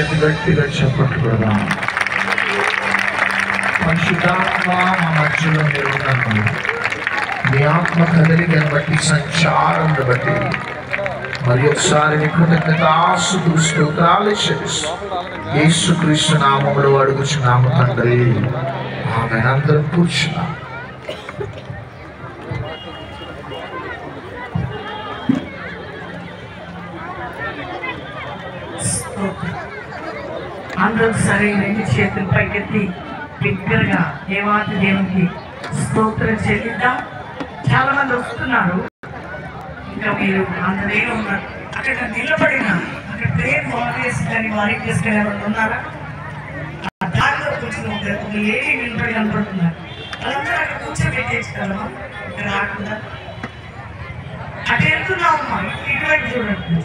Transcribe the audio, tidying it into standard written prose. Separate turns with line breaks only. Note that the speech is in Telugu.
చేతులెత్తి గట్టిగా చప్పట్లు కొడదాం. పరిశుద్ధాత్మ మా మధ్యలో మీరు ఉన్నారు. మీ ఆత్మ కదలికను బట్టి, సంచారం బట్టి మరి ఒకసారి మీ కృతజ్ఞతాస్తుతులు స్తోత్రాలు చెల్లిస్తూ యేసుక్రీస్తు నామములో అడుగుచున్నాము తండ్రి, ఆమేన్. అందరం కూర్చున్నాం.
అందరూ సరే రెండు చేతులు పైకెత్తి బిగ్గరగా దేవాది దేవునికి స్తోత్రం చెల్లిద్దాం. చాలా మంది వస్తున్నారు, ఇంకా మీరు అందరే ఉన్నారు. అక్కడ నిలబడిన అక్కడ ప్రేర్ వారియర్స్ కానీ వారియర్స్ కానీ ఎవరు ఉన్నారా? దారిలో కూర్చుని ఒక లేడీ నిలబడి కనపడుతున్నారు. వాళ్ళందరూ అక్కడ కూర్చోబెట్టేసుకోవాలమ్మా, ఇక్కడ రాకుండా అటు వెళ్తున్నామమ్మా, ఇటువైపు చూడండి.